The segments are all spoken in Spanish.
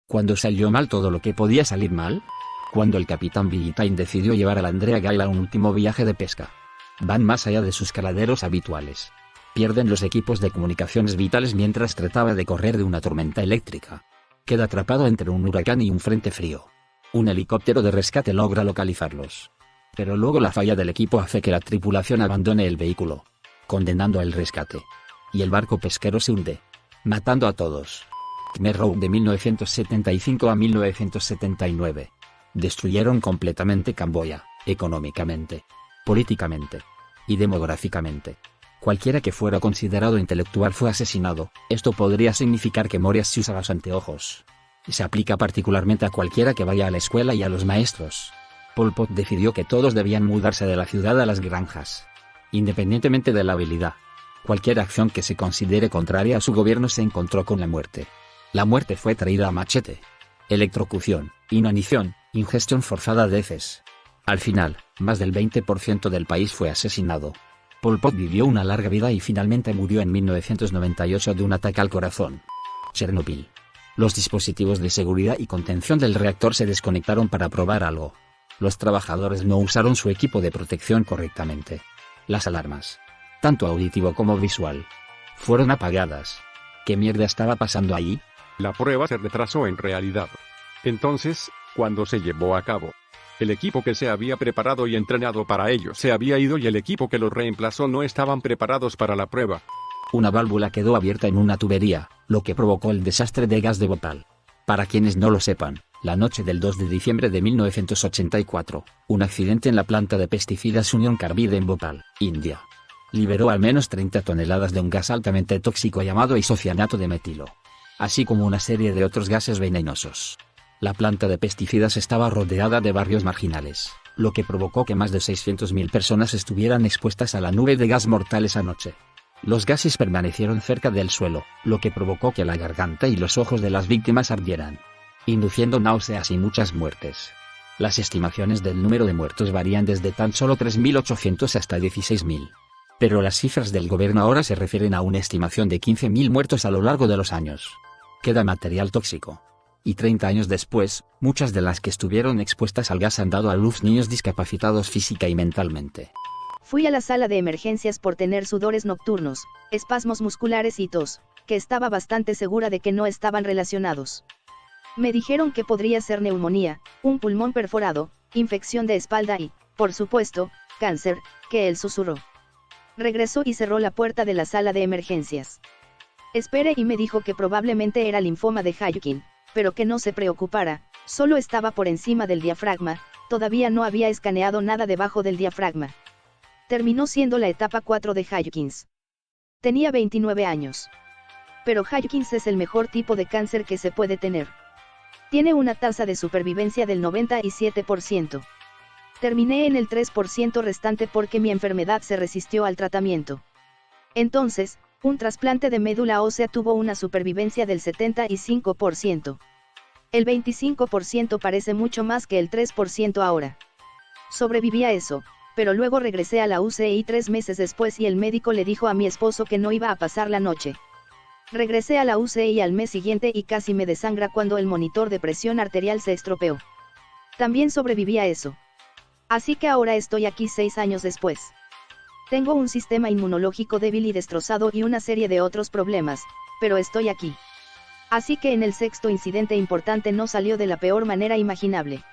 Cuando salió mal todo lo que podía salir mal. Cuando el capitán Villitain decidió llevar a la Andrea Gail a un último viaje de pesca. Van más allá de sus caladeros habituales. Pierden los equipos de comunicaciones vitales mientras trataba de correr de una tormenta eléctrica. Queda atrapado entre un huracán y un frente frío. Un helicóptero de rescate logra localizarlos. Pero luego la falla del equipo hace que la tripulación abandone el vehículo, condenando el rescate. Y el barco pesquero se hunde, matando a todos. Khmer Rouge de 1975 a 1979. Destruyeron completamente Camboya, económicamente, políticamente y demográficamente. Cualquiera que fuera considerado intelectual fue asesinado. Esto podría significar que morías si usabas anteojos. Se aplica particularmente a cualquiera que vaya a la escuela y a los maestros. Pol Pot decidió que todos debían mudarse de la ciudad a las granjas. Independientemente de la habilidad. Cualquier acción que se considere contraria a su gobierno se encontró con la muerte. La muerte fue traída a machete. Electrocución, inanición, ingestión forzada de heces. Al final, más del 20% del país fue asesinado. Pol Pot vivió una larga vida y finalmente murió en 1998 de un ataque al corazón. Chernobyl. Los dispositivos de seguridad y contención del reactor se desconectaron para probar algo. Los trabajadores no usaron su equipo de protección correctamente. Las alarmas, tanto auditivo como visual, fueron apagadas. ¿Qué mierda estaba pasando allí? La prueba se retrasó en realidad. Entonces, cuando se llevó a cabo, el equipo que se había preparado y entrenado para ello se había ido y el equipo que los reemplazó no estaban preparados para la prueba. Una válvula quedó abierta en una tubería, lo que provocó el desastre de gas de Bhopal. Para quienes no lo sepan, la noche del 2 de diciembre de 1984, un accidente en la planta de pesticidas Union Carbide en Bhopal, India, liberó al menos 30 toneladas de un gas altamente tóxico llamado isocianato de metilo, así como una serie de otros gases venenosos. La planta de pesticidas estaba rodeada de barrios marginales, lo que provocó que más de 600.000 personas estuvieran expuestas a la nube de gas mortal esa noche. Los gases permanecieron cerca del suelo, lo que provocó que la garganta y los ojos de las víctimas ardieran, induciendo náuseas y muchas muertes. Las estimaciones del número de muertos varían desde tan solo 3.800 hasta 16.000. Pero las cifras del gobierno ahora se refieren a una estimación de 15.000 muertos a lo largo de los años. Queda material tóxico. Y 30 años después, muchas de las que estuvieron expuestas al gas han dado a luz niños discapacitados física y mentalmente. Fui a la sala de emergencias por tener sudores nocturnos, espasmos musculares y tos, que estaba bastante segura de que no estaban relacionados. Me dijeron que podría ser neumonía, un pulmón perforado, infección de espalda y, por supuesto, cáncer, que él susurró. Regresó y cerró la puerta de la sala de emergencias. Esperé y me dijo que probablemente era linfoma de Hodgkin, pero que no se preocupara, solo estaba por encima del diafragma, todavía no había escaneado nada debajo del diafragma. Terminó siendo la etapa 4 de Hodgkin's. Tenía 29 años. Pero Hodgkin's es el mejor tipo de cáncer que se puede tener. Tiene una tasa de supervivencia del 97%. Terminé en el 3% restante porque mi enfermedad se resistió al tratamiento. Entonces, un trasplante de médula ósea tuvo una supervivencia del 75%. El 25% parece mucho más que el 3% ahora. Sobreviví a eso, pero luego regresé a la UCI 3 meses después y el médico le dijo a mi esposo que no iba a pasar la noche. Regresé a la UCI al mes siguiente y casi me desangra cuando el monitor de presión arterial se estropeó. También sobreviví a eso. Así que ahora estoy aquí 6 años después. Tengo un sistema inmunológico débil y destrozado y una serie de otros problemas, pero estoy aquí. Así que en el sexto incidente importante no salió de la peor manera imaginable.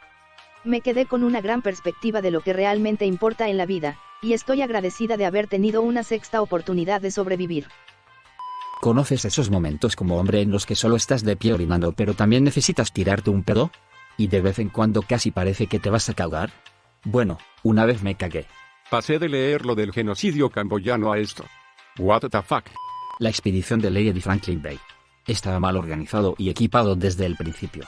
Me quedé con una gran perspectiva de lo que realmente importa en la vida, y estoy agradecida de haber tenido una sexta oportunidad de sobrevivir. ¿Conoces esos momentos como hombre en los que solo estás de pie orinando pero también necesitas tirarte un pedo? ¿Y de vez en cuando casi parece que te vas a cagar? Bueno, una vez me cagué. Pasé de leer lo del genocidio camboyano a esto. What the fuck. La expedición de Lady Franklin Bay estaba mal organizado y equipado desde el principio.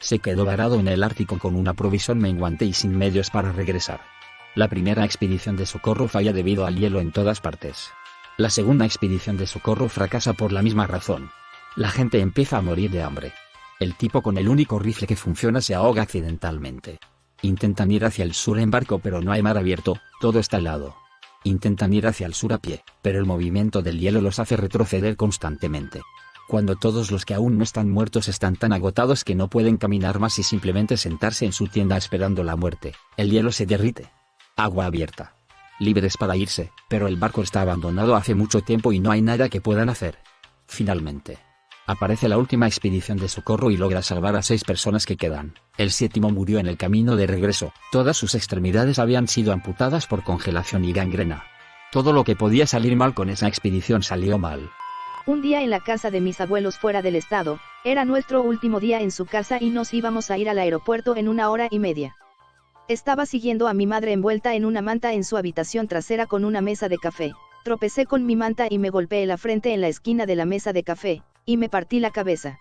Se quedó varado en el Ártico con una provisión menguante y sin medios para regresar. La primera expedición de socorro falla debido al hielo en todas partes. La segunda expedición de socorro fracasa por la misma razón. La gente empieza a morir de hambre. El tipo con el único rifle que funciona se ahoga accidentalmente. Intentan ir hacia el sur en barco pero no hay mar abierto, todo está helado. Intentan ir hacia el sur a pie, pero el movimiento del hielo los hace retroceder constantemente. Cuando todos los que aún no están muertos están tan agotados que no pueden caminar más y simplemente sentarse en su tienda esperando la muerte, el hielo se derrite. Agua abierta. Libres para irse, pero el barco está abandonado hace mucho tiempo y no hay nada que puedan hacer. Finalmente. Aparece la última expedición de socorro y logra salvar a 6 personas que quedan. El 7º murió en el camino de regreso, todas sus extremidades habían sido amputadas por congelación y gangrena. Todo lo que podía salir mal con esa expedición salió mal. Un día en la casa de mis abuelos fuera del estado, era nuestro último día en su casa y nos íbamos a ir al aeropuerto en 1 hora y media. Estaba siguiendo a mi madre envuelta en una manta en su habitación trasera con una mesa de café. Tropecé con mi manta y me golpeé la frente en la esquina de la mesa de café, y me partí la cabeza.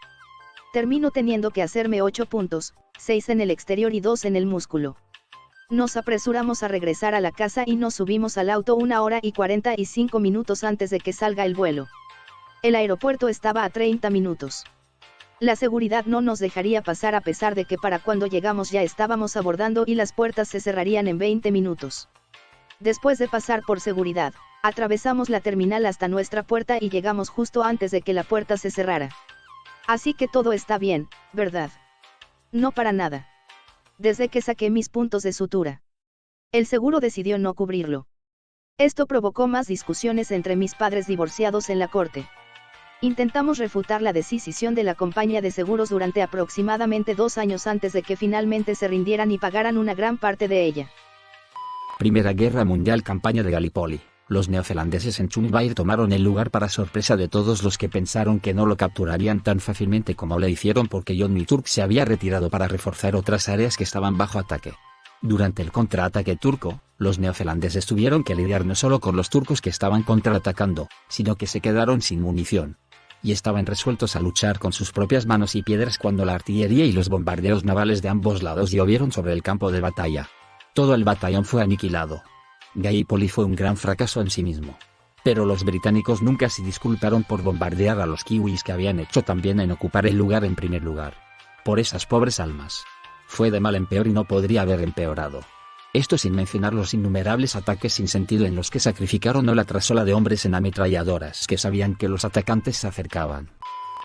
Termino teniendo que hacerme 8 puntos, 6 en el exterior y 2 en el músculo. Nos apresuramos a regresar a la casa y nos subimos al auto 1 hora y 45 minutos antes de que salga el vuelo. El aeropuerto estaba a 30 minutos. La seguridad no nos dejaría pasar a pesar de que para cuando llegamos ya estábamos abordando y las puertas se cerrarían en 20 minutos. Después de pasar por seguridad, atravesamos la terminal hasta nuestra puerta y llegamos justo antes de que la puerta se cerrara. Así que todo está bien, ¿verdad? No para nada. Desde que saqué mis puntos de sutura. El seguro decidió no cubrirlo. Esto provocó más discusiones entre mis padres divorciados en la corte. Intentamos refutar la decisión de la compañía de seguros durante aproximadamente 2 años antes de que finalmente se rindieran y pagaran una gran parte de ella. Primera Guerra Mundial. Campaña de Gallipoli. Los neozelandeses en Chumbair tomaron el lugar para sorpresa de todos los que pensaron que no lo capturarían tan fácilmente como lo hicieron porque John Turk se había retirado para reforzar otras áreas que estaban bajo ataque. Durante el contraataque turco, los neozelandeses tuvieron que lidiar no solo con los turcos que estaban contraatacando, sino que se quedaron sin munición. Y estaban resueltos a luchar con sus propias manos y piedras cuando la artillería y los bombardeos navales de ambos lados llovieron sobre el campo de batalla. Todo el batallón fue aniquilado. Gallipoli fue un gran fracaso en sí mismo. Pero los británicos nunca se disculparon por bombardear a los kiwis que habían hecho tan bien en ocupar el lugar en primer lugar. Por esas pobres almas. Fue de mal en peor y no podría haber empeorado. Esto sin mencionar los innumerables ataques sin sentido en los que sacrificaron ola tras ola de hombres en ametralladoras que sabían que los atacantes se acercaban.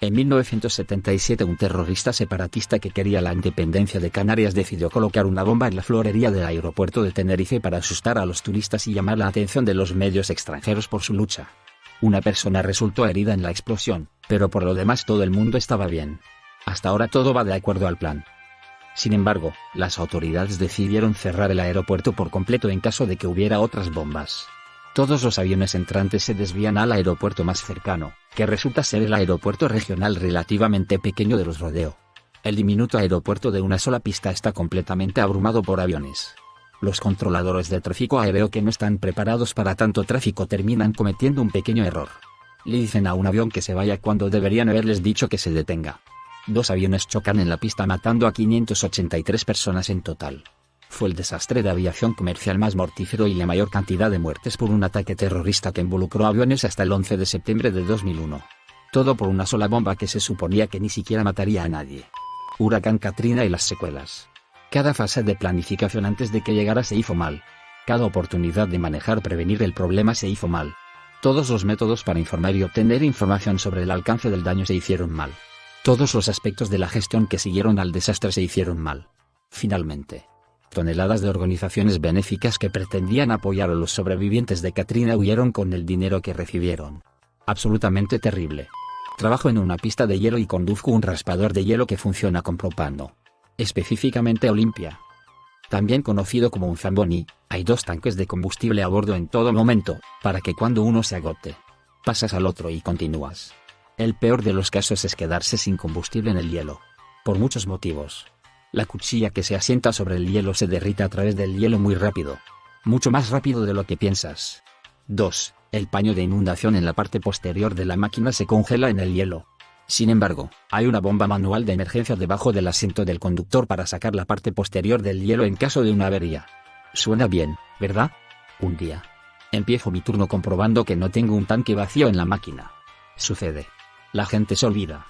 En 1977 un terrorista separatista que quería la independencia de Canarias decidió colocar una bomba en la florería del aeropuerto de Tenerife para asustar a los turistas y llamar la atención de los medios extranjeros por su lucha. Una persona resultó herida en la explosión, pero por lo demás todo el mundo estaba bien. Hasta ahora todo va de acuerdo al plan. Sin embargo, las autoridades decidieron cerrar el aeropuerto por completo en caso de que hubiera otras bombas. Todos los aviones entrantes se desvían al aeropuerto más cercano, que resulta ser el aeropuerto regional relativamente pequeño de Los Rodeo. El diminuto aeropuerto de una sola pista está completamente abrumado por aviones. Los controladores de tráfico aéreo que no están preparados para tanto tráfico terminan cometiendo un pequeño error. Le dicen a un avión que se vaya cuando deberían haberles dicho que se detenga. 2 aviones chocan en la pista matando a 583 personas en total. Fue el desastre de aviación comercial más mortífero y la mayor cantidad de muertes por un ataque terrorista que involucró aviones hasta el 11 de septiembre de 2001. Todo por una sola bomba que se suponía que ni siquiera mataría a nadie. Huracán Katrina y las secuelas. Cada fase de planificación antes de que llegara se hizo mal. Cada oportunidad de prevenir el problema se hizo mal. Todos los métodos para informar y obtener información sobre el alcance del daño se hicieron mal. Todos los aspectos de la gestión que siguieron al desastre se hicieron mal. Finalmente, toneladas de organizaciones benéficas que pretendían apoyar a los sobrevivientes de Katrina huyeron con el dinero que recibieron. Absolutamente terrible. Trabajo en una pista de hielo y conduzco un raspador de hielo que funciona con propano. Específicamente Olympia. También conocido como un zamboni, hay 2 tanques de combustible a bordo en todo momento, para que cuando uno se agote, pasas al otro y continúas. El peor de los casos es quedarse sin combustible en el hielo. Por muchos motivos. La cuchilla que se asienta sobre el hielo se derrite a través del hielo muy rápido. Mucho más rápido de lo que piensas. 2. El paño de inundación en la parte posterior de la máquina se congela en el hielo. Sin embargo, hay una bomba manual de emergencia debajo del asiento del conductor para sacar la parte posterior del hielo en caso de una avería. Suena bien, ¿verdad? Un día. Empiezo mi turno comprobando que no tengo un tanque vacío en la máquina. Sucede. La gente se olvida.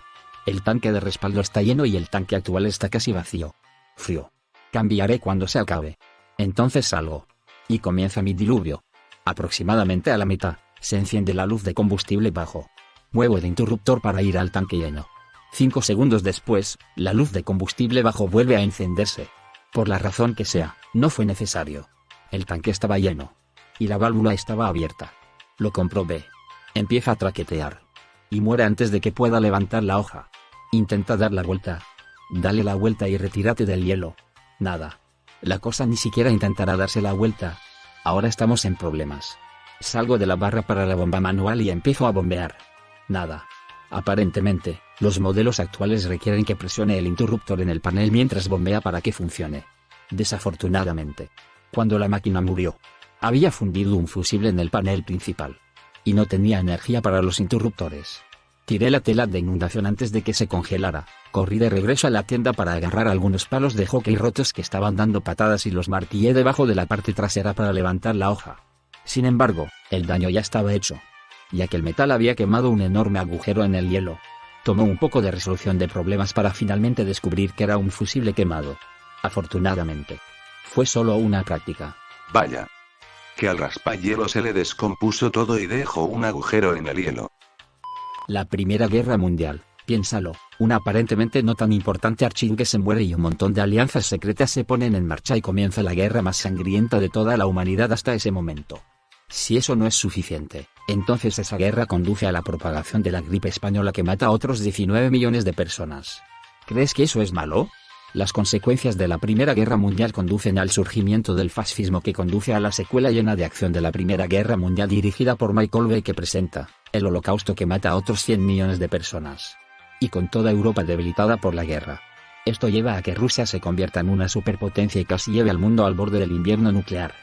El tanque de respaldo está lleno y el tanque actual está casi vacío. Frío. Cambiaré cuando se acabe. Entonces salgo. Y comienza mi diluvio. Aproximadamente a la mitad, se enciende la luz de combustible bajo. Muevo el interruptor para ir al tanque lleno. 5 segundos después, la luz de combustible bajo vuelve a encenderse. Por la razón que sea, no fue necesario. El tanque estaba lleno. Y la válvula estaba abierta. Lo comprobé. Empieza a traquetear. Y muere antes de que pueda levantar la hoja. Intenta dar la vuelta. Dale la vuelta y retírate del hielo. Nada. La cosa ni siquiera intentará darse la vuelta. Ahora estamos en problemas. Salgo de la barra para la bomba manual y empiezo a bombear. Nada. Aparentemente, los modelos actuales requieren que presione el interruptor en el panel mientras bombea para que funcione. Desafortunadamente, cuando la máquina murió, había fundido un fusible en el panel principal. Y no tenía energía para los interruptores. Tiré la tela de inundación antes de que se congelara, corrí de regreso a la tienda para agarrar algunos palos de hockey rotos que estaban dando patadas y los martillé debajo de la parte trasera para levantar la hoja. Sin embargo, el daño ya estaba hecho, ya que el metal había quemado un enorme agujero en el hielo. Tomó un poco de resolución de problemas para finalmente descubrir que era un fusible quemado. Afortunadamente, fue solo una práctica. Vaya. Que al raspahielo se le descompuso todo y dejó un agujero en el hielo. La Primera Guerra Mundial, piénsalo, una aparentemente no tan importante archiduque se muere y un montón de alianzas secretas se ponen en marcha y comienza la guerra más sangrienta de toda la humanidad hasta ese momento. Si eso no es suficiente, entonces esa guerra conduce a la propagación de la gripe española que mata a otros 19 millones de personas. ¿Crees que eso es malo? Las consecuencias de la Primera Guerra Mundial conducen al surgimiento del fascismo que conduce a la secuela llena de acción de la Primera Guerra Mundial dirigida por Michael Bay que presenta el Holocausto que mata a otros 100 millones de personas. Y con toda Europa debilitada por la guerra. Esto lleva a que Rusia se convierta en una superpotencia y casi lleve al mundo al borde del invierno nuclear.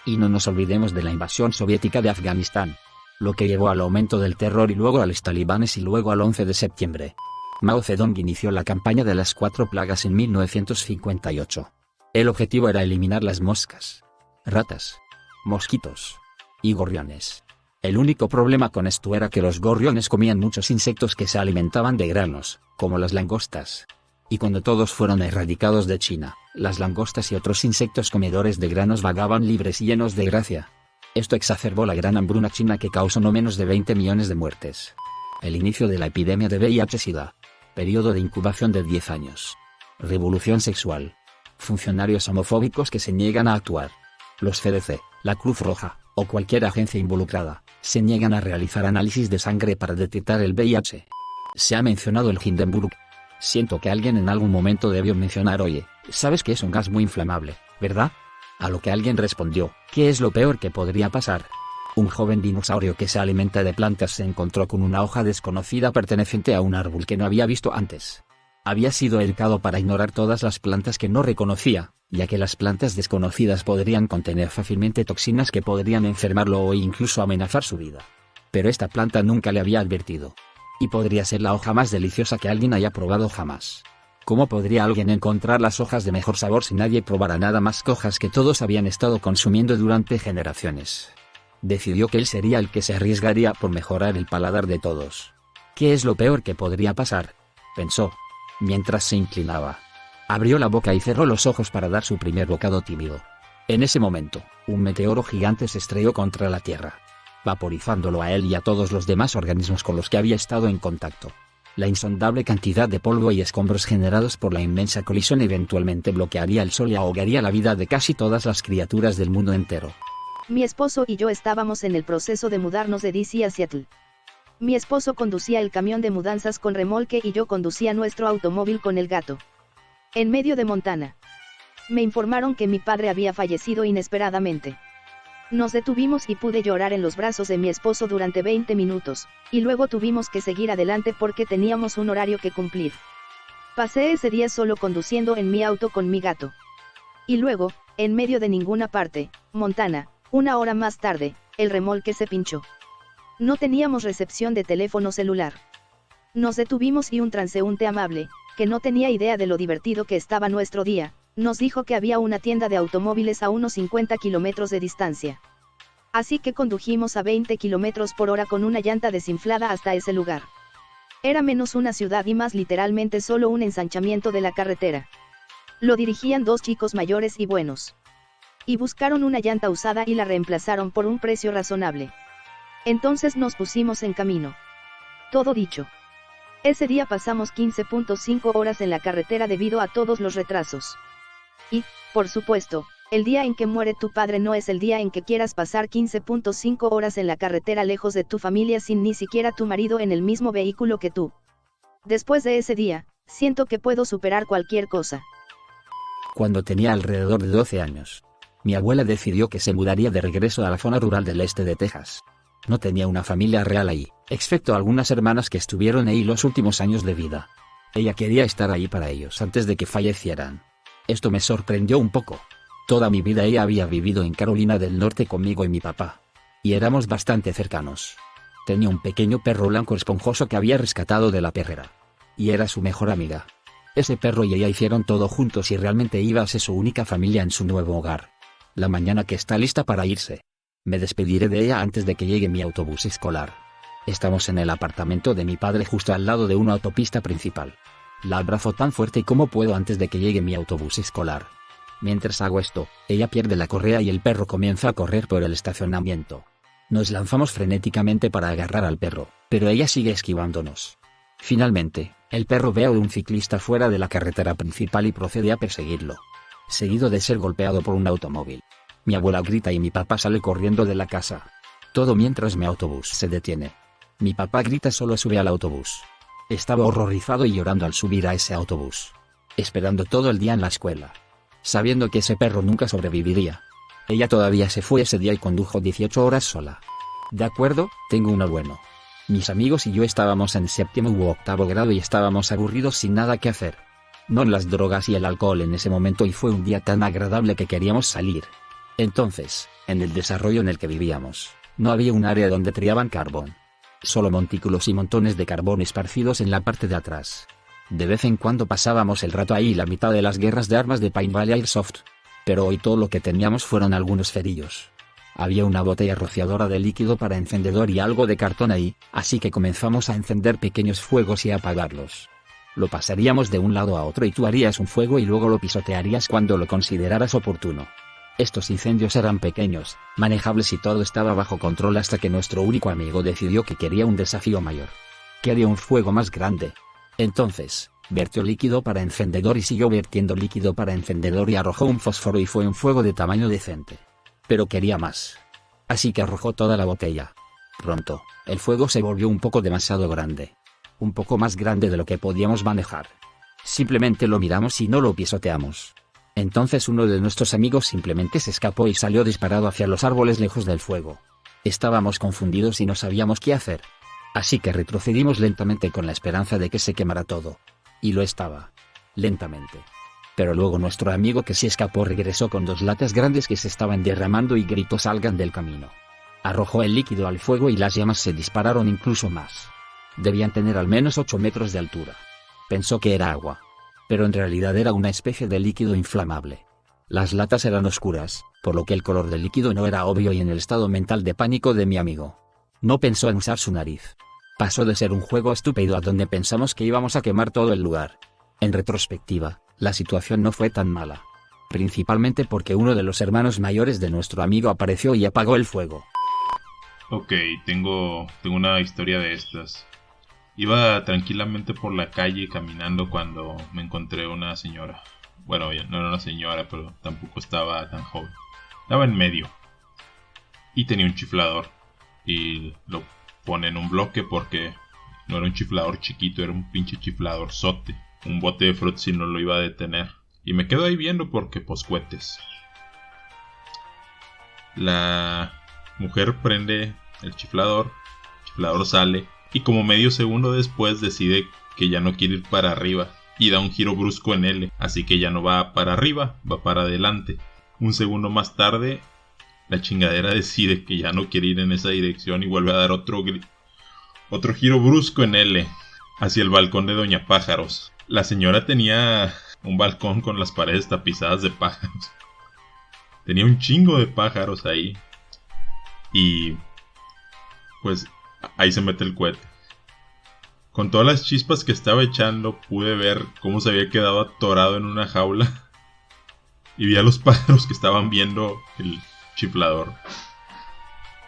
Y no nos olvidemos de la invasión soviética de Afganistán. Lo que llevó al aumento del terror y luego a los talibanes y luego al 11 de septiembre. Mao Zedong inició la campaña de las 4 plagas en 1958. El objetivo era eliminar las moscas, ratas, mosquitos y gorriones. El único problema con esto era que los gorriones comían muchos insectos que se alimentaban de granos, como las langostas. Y cuando todos fueron erradicados de China, las langostas y otros insectos comedores de granos vagaban libres y llenos de gracia. Esto exacerbó la gran hambruna china que causó no menos de 20 millones de muertes. El inicio de la epidemia de VIH-Sida. Periodo de incubación de 10 años. Revolución sexual. Funcionarios homofóbicos que se niegan a actuar. Los CDC, la Cruz Roja, o cualquier agencia involucrada, se niegan a realizar análisis de sangre para detectar el VIH. Se ha mencionado el Hindenburg. Siento que alguien en algún momento debió mencionar: oye, ¿sabes que es un gas muy inflamable, verdad? A lo que alguien respondió: ¿qué es lo peor que podría pasar? Un joven dinosaurio que se alimenta de plantas se encontró con una hoja desconocida perteneciente a un árbol que no había visto antes. Había sido educado para ignorar todas las plantas que no reconocía, ya que las plantas desconocidas podrían contener fácilmente toxinas que podrían enfermarlo o incluso amenazar su vida. Pero esta planta nunca le había advertido. Y podría ser la hoja más deliciosa que alguien haya probado jamás. ¿Cómo podría alguien encontrar las hojas de mejor sabor si nadie probara nada más que hojas que todos habían estado consumiendo durante generaciones? Decidió que él sería el que se arriesgaría por mejorar el paladar de todos. ¿Qué es lo peor que podría pasar?, pensó, mientras se inclinaba. Abrió la boca y cerró los ojos para dar su primer bocado tímido. En ese momento, un meteoro gigante se estrelló contra la Tierra, vaporizándolo a él y a todos los demás organismos con los que había estado en contacto. La insondable cantidad de polvo y escombros generados por la inmensa colisión eventualmente bloquearía el sol y ahogaría la vida de casi todas las criaturas del mundo entero. Mi esposo y yo estábamos en el proceso de mudarnos de DC a Seattle. Mi esposo conducía el camión de mudanzas con remolque y yo conducía nuestro automóvil con el gato. En medio de Montana. Me informaron que mi padre había fallecido inesperadamente. Nos detuvimos y pude llorar en los brazos de mi esposo durante 20 minutos, y luego tuvimos que seguir adelante porque teníamos un horario que cumplir. Pasé ese día solo conduciendo en mi auto con mi gato. Y luego, en medio de ninguna parte, Montana, 1 hora más tarde, el remolque se pinchó. No teníamos recepción de teléfono celular. Nos detuvimos y un transeúnte amable, que no tenía idea de lo divertido que estaba nuestro día, nos dijo que había una tienda de automóviles a unos 50 kilómetros de distancia. Así que condujimos a 20 kilómetros por hora con una llanta desinflada hasta ese lugar. Era menos una ciudad y más literalmente solo un ensanchamiento de la carretera. Lo dirigían 2 chicos mayores y buenos. Y buscaron una llanta usada y la reemplazaron por un precio razonable. Entonces nos pusimos en camino. Todo dicho. Ese día pasamos 15.5 horas en la carretera debido a todos los retrasos. Y, por supuesto, el día en que muere tu padre no es el día en que quieras pasar 15.5 horas en la carretera lejos de tu familia sin ni siquiera tu marido en el mismo vehículo que tú. Después de ese día, siento que puedo superar cualquier cosa. Cuando tenía alrededor de 12 años, mi abuela decidió que se mudaría de regreso a la zona rural del este de Texas. No tenía una familia real ahí, excepto algunas hermanas que estuvieron ahí los últimos años de vida. Ella quería estar ahí para ellos antes de que fallecieran. Esto me sorprendió un poco. Toda mi vida ella había vivido en Carolina del Norte conmigo y mi papá. Y éramos bastante cercanos. Tenía un pequeño perro blanco esponjoso que había rescatado de la perrera. Y era su mejor amiga. Ese perro y ella hicieron todo juntos y realmente iba a ser su única familia en su nuevo hogar. La mañana que está lista para irse. Me despediré de ella antes de que llegue mi autobús escolar. Estamos en el apartamento de mi padre justo al lado de una autopista principal. La abrazo tan fuerte como puedo antes de que llegue mi autobús escolar. Mientras hago esto, ella pierde la correa y el perro comienza a correr por el estacionamiento. Nos lanzamos frenéticamente para agarrar al perro, pero ella sigue esquivándonos. Finalmente, el perro ve a un ciclista fuera de la carretera principal y procede a perseguirlo. Seguido de ser golpeado por un automóvil. Mi abuela grita y mi papá sale corriendo de la casa. Todo mientras mi autobús se detiene. Mi papá grita solo sube al autobús. Estaba horrorizado y llorando al subir a ese autobús. Esperando todo el día en la escuela. Sabiendo que ese perro nunca sobreviviría. Ella todavía se fue ese día y condujo 18 horas sola. De acuerdo, tengo uno bueno. Mis amigos y yo estábamos en 7º u 8º grado y estábamos aburridos sin nada que hacer. No las drogas y el alcohol en ese momento y fue un día tan agradable que queríamos salir. Entonces, en el desarrollo en el que vivíamos, no había un área donde triaban carbón. Solo montículos y montones de carbón esparcidos en la parte de atrás. De vez en cuando pasábamos el rato ahí la mitad de las guerras de armas de Pine Valley Airsoft. Pero hoy todo lo que teníamos fueron algunos cerillos. Había una botella rociadora de líquido para encendedor y algo de cartón ahí, así que comenzamos a encender pequeños fuegos y a apagarlos. Lo pasaríamos de un lado a otro y tú harías un fuego y luego lo pisotearías cuando lo consideraras oportuno. Estos incendios eran pequeños, manejables y todo estaba bajo control hasta que nuestro único amigo decidió que quería un desafío mayor. Quería un fuego más grande. Entonces, vertió líquido para encendedor y siguió vertiendo líquido para encendedor y arrojó un fósforo y fue un fuego de tamaño decente. Pero quería más. Así que arrojó toda la botella. Pronto, el fuego se volvió un poco demasiado grande. Un poco más grande de lo que podíamos manejar. Simplemente lo miramos y no lo pisoteamos. Entonces uno de nuestros amigos simplemente se escapó y salió disparado hacia los árboles lejos del fuego. Estábamos confundidos y no sabíamos qué hacer. Así que retrocedimos lentamente con la esperanza de que se quemara todo. Y lo estaba. Lentamente. Pero luego nuestro amigo que se escapó regresó con 2 latas grandes que se estaban derramando y gritó salgan del camino. Arrojó el líquido al fuego y las llamas se dispararon incluso más. Debían tener al menos 8 metros de altura. Pensó que era agua. Pero en realidad era una especie de líquido inflamable. Las latas eran oscuras, por lo que el color del líquido no era obvio y en el estado mental de pánico de mi amigo. No pensó en usar su nariz. Pasó de ser un juego estúpido a donde pensamos que íbamos a quemar todo el lugar. En retrospectiva, la situación no fue tan mala. Principalmente porque uno de los hermanos mayores de nuestro amigo apareció y apagó el fuego. Ok, tengo una historia de estas. Iba tranquilamente por la calle caminando cuando me encontré una señora. Bueno, no era una señora, pero tampoco estaba tan joven. Estaba en medio. Y tenía un chiflador. Y lo pone en un bloque porque no era un chiflador chiquito, era un pinche chiflador sote. Un bote de Fruitsy no lo iba a detener. Y me quedo ahí viendo porque pues cohetes. La mujer prende el chiflador sale. Y como medio segundo después decide que ya no quiere ir para arriba. Y da un giro brusco en L. Así que ya no va para arriba, va para adelante. Un segundo más tarde, la chingadera decide que ya no quiere ir en esa dirección. Y vuelve a dar otro giro brusco en L. Hacia el balcón de Doña Pájaros. La señora tenía un balcón con las paredes tapizadas de pájaros. Tenía un chingo de pájaros ahí. Y pues ahí se mete el cohete. Con todas las chispas que estaba echando, pude ver cómo se había quedado atorado en una jaula. Y vi a los pájaros que estaban viendo el chiflador.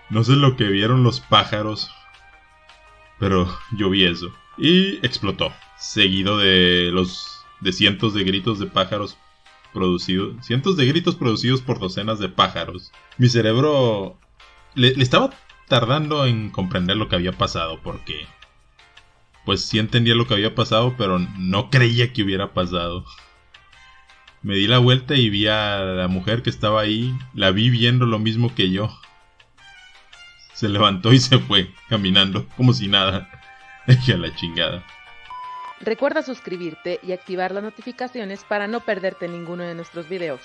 No sé lo que vieron los pájaros, Pero yo vi eso. Y explotó. Seguido de cientos de gritos de pájaros producidos. Cientos de gritos producidos por docenas de pájaros. Mi cerebro le estaba tardando en comprender lo que había pasado. Porque pues sí entendía lo que había pasado, pero no creía que hubiera pasado. Me di la vuelta y vi a la mujer que estaba ahí. La vi viendo lo mismo que yo. Se levantó y se fue, caminando, como si nada. Dije a la chingada. Recuerda suscribirte y activar las notificaciones para no perderte ninguno de nuestros videos.